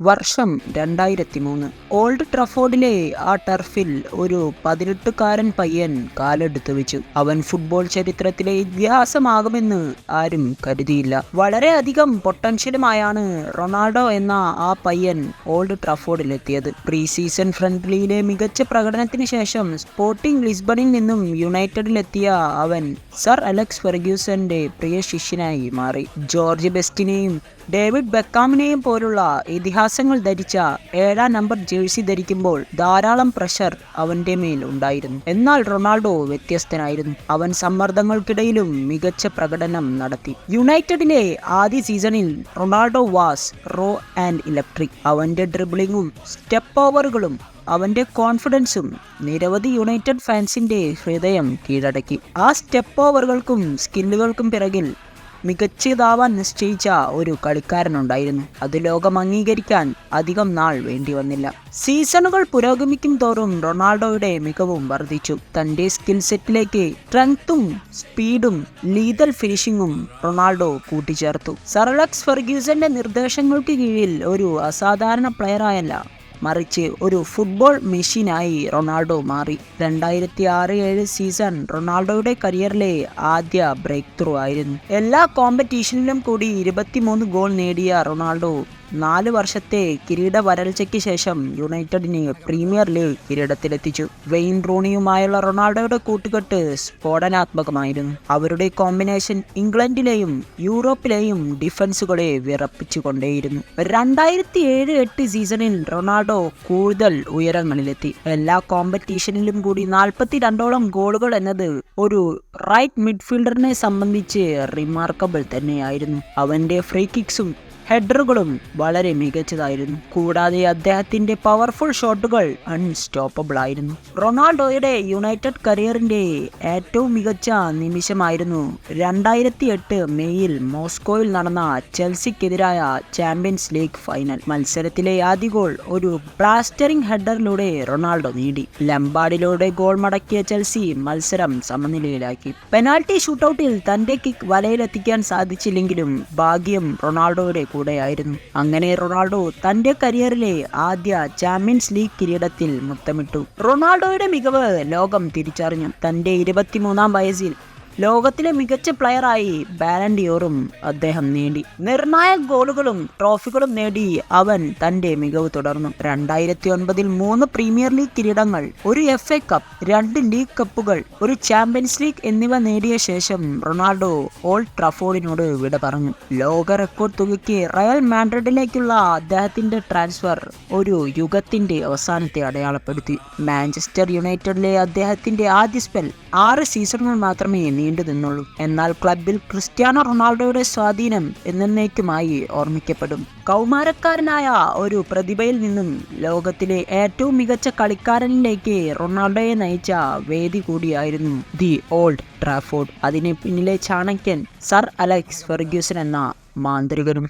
വർഷം 2003. ഓൾഡ് ട്രഫോർഡിലെ ആ ടർഫിൽ ഒരു 18-കാരൻ പയ്യൻ കാലെടുത്ത് വെച്ചു. അവൻ ഫുട്ബോൾ ചരിത്രത്തിലെ ഇതിഹാസമാകുമെന്ന് ആരും കരുതിയില്ല. വളരെയധികം പൊട്ടൻഷ്യലുമായാണ് റൊണാൾഡോ എന്ന ആ പയ്യൻ ഓൾഡ് ട്രഫോർഡിലെത്തിയത്. പ്രീ സീസൺ ഫ്രണ്ട്ലിയിലെ മികച്ച പ്രകടനത്തിന് ശേഷം സ്പോർട്ടിംഗ് ലിസ്ബണിൽ നിന്നും യുണൈറ്റഡിലെത്തിയ അവൻ സർ അലക്സ് ഫെർഗ്യൂസന്റെ പ്രിയ ശിഷ്യനായി മാറി. ജോർജ് ബെസ്റ്റിനെയും ഡേവിഡ് ബെക്കാമിനെയും പോലുള്ള ഇതിഹാസങ്ങൾ ധരിച്ച 7-ാം നമ്പർ ജേഴ്സി ധരിക്കുമ്പോൾ ധാരാളം പ്രഷർ അവന്റെ മേൽ ഉണ്ടായിരുന്നു. എന്നാൽ റൊണാൾഡോ വ്യത്യസ്തനായിരുന്നു. അവൻ സമ്മർദ്ദങ്ങൾക്കിടയിലും മികച്ച പ്രകടനം നടത്തി. യുണൈറ്റഡിലെ ആദ്യ സീസണിൽ Ronaldo was raw and electric. അവന്റെ ഡ്രിബ്ലിങ്ങും സ്റ്റെപ്പ് ഓവറുകളും അവന്റെ കോൺഫിഡൻസും നിരവധി യുണൈറ്റഡ് ഫാൻസിന്റെ ഹൃദയം കീഴടക്കി. ആ സ്റ്റെപ്പ് ഓവറുകൾക്കും സ്കില്ലുകൾക്കും പിറകിൽ മികച്ചതാവാൻ നിശ്ചയിച്ച ഒരു കളിക്കാരനുണ്ടായിരുന്നു. അത് ലോകം അംഗീകരിക്കാൻ അധികം നാൾ വേണ്ടി വന്നില്ല. സീസണുകൾ പുരോഗമിക്കും തോറും റൊണാൾഡോയുടെ മികവും വർദ്ധിച്ചു. തന്റെ സ്കിൽ സെറ്റിലേക്ക് സ്ട്രെങ്ത്തും സ്പീഡും ലീതൽ ഫിനിഷിംഗും റൊണാൾഡോ കൂട്ടിച്ചേർത്തു. സർ അലക്സ് ഫെർഗ്യൂസന്റെ നിർദ്ദേശങ്ങൾക്ക് കീഴിൽ ഒരു അസാധാരണ പ്ലെയറായല്ല, മറിച്ച് ഒരു ഫുട്ബോൾ മെഷീനായി റൊണാൾഡോ മാറി. 2006-07 സീസൺ റൊണാൾഡോയുടെ കരിയറിലെ ആദ്യ ബ്രേക്ക് ത്രൂ ആയിരുന്നു. എല്ലാ കോമ്പറ്റീഷനിലും കൂടി 23 ഗോൾ നേടിയ റൊണാൾഡോ 4 വർഷത്തെ കിരീട വരൾച്ചയ്ക്ക് ശേഷം യുണൈറ്റഡിനെ പ്രീമിയർ ലീഗ് കിരീടത്തിലെത്തിച്ചു. വെയിൻ റൂണിയുമായുള്ള റൊണാൾഡോയുടെ കൂട്ടുകെട്ട് സ്ഫോടനാത്മകമായിരുന്നു. അവരുടെ കോമ്പിനേഷൻ ഇംഗ്ലണ്ടിലെയും യൂറോപ്പിലെയും ഡിഫൻസുകളെ വിറപ്പിച്ചുകൊണ്ടേയിരുന്നു. 2007-08 സീസണിൽ റൊണാൾഡോ കൂടുതൽ ഉയരങ്ങളിലെത്തി. എല്ലാ കോമ്പറ്റീഷനിലും കൂടി 42ഓളം ഗോളുകൾ എന്നത് ഒരു റൈറ്റ് മിഡ്ഫീൽഡറിനെ സംബന്ധിച്ച് റിമാർക്കബിൾ തന്നെയായിരുന്നു. അവന്റെ ഫ്രീ കിക്സും ഹെഡറുകളും വളരെ മികച്ചതായിരുന്നു. കൂടാതെ അദ്ദേഹത്തിന്റെ പവർഫുൾ ഷോട്ടുകൾ അൺസ്റ്റോപ്പബിൾ ആയിരുന്നു. റൊണാൾഡോയുടെ യുണൈറ്റഡ് കരിയറിന്റെ ഏറ്റവും മികച്ച നിമിഷമായിരുന്നു 2008 മെയ്യിൽ മോസ്കോയിൽ നടന്ന ചെൽസിക്കെതിരായ ചാമ്പ്യൻസ് ലീഗ് ഫൈനൽ മത്സരത്തിലെ ആദ്യ ഗോൾ ഒരു ബ്ലാസ്റ്ററിംഗ് ഹെഡറിലൂടെ റൊണാൾഡോ നേടി. ലംബാർഡിലൂടെ ഗോൾ മടക്കിയ ചെൽസി മത്സരം സമനിലയിലാക്കി. പെനാൽറ്റി ഷൂട്ടൌട്ടിൽ തന്റെ കിക്ക് വലയിലെത്തിക്കാൻ സാധിച്ചില്ലെങ്കിലും ഭാഗ്യം റൊണാൾഡോയുടെ കൂടെയായിരുന്നു. അങ്ങനെ റൊണാൾഡോ തന്റെ കരിയറിലെ ആദ്യ ചാമ്പ്യൻസ് ലീഗ് കിരീടത്തിൽ മുത്തമിട്ടു. റൊണാൾഡോയുടെ മികവ് ലോകം തിരിച്ചറിഞ്ഞു. തന്റെ 23-ാം വയസ്സിൽ ലോകത്തിലെ മികച്ച പ്ലെയറായി ബാലൺ ഡിയോറും അദ്ദേഹം നേടി. നിർണായക ഗോളുകളും ട്രോഫികളും നേടി അവൻ തന്റെ മികവ് തുടർന്നു. 2009-ൽ 3 പ്രീമിയർ ലീഗ് കിരീടങ്ങൾ, ഒരു FA കപ്പ്, 2 ലീഗ് കപ്പുകൾ, ഒരു ചാമ്പ്യൻസ് ലീഗ് എന്നിവ നേടിയ ശേഷം റൊണാൾഡോ ഓൾഡ് ട്രഫോർഡിനോട് വിട പറഞ്ഞു. ലോക റെക്കോർഡ് തുകയ്ക്ക് റയൽ മാഡ്രിഡിലേക്കുള്ള അദ്ദേഹത്തിന്റെ ട്രാൻസ്ഫർ ഒരു യുഗത്തിന്റെ അവസാനത്തെ അടയാളപ്പെടുത്തി. മാഞ്ചസ്റ്റർ യുണൈറ്റഡിലെ അദ്ദേഹത്തിന്റെ ആദ്യ സ്പെൽ 6 സീസണുകൾ മാത്രമേ നീണ്ടു നിന്നുള്ളൂ. എന്നാൽ ക്ലബിൽ ക്രിസ്ത്യാനോ റൊണാൾഡോയുടെ സ്വാധീനം എന്നേക്കുമായി ഓർമ്മിക്കപ്പെടും. കൗമാരക്കാരനായ ഒരു പ്രതിഭയിൽ നിന്നും ലോകത്തിലെ ഏറ്റവും മികച്ച കളിക്കാരനിലേക്ക് റൊണാൾഡോയെ നയിച്ച വേദി കൂടിയായിരുന്നു ദി ഓൾഡ് ട്രാഫോർഡ്. അതിന് പിന്നിലെ ചാണക്യൻ സർ അലക്സ് ഫെർഗ്യൂസൻ എന്ന മാന്ത്രികനും.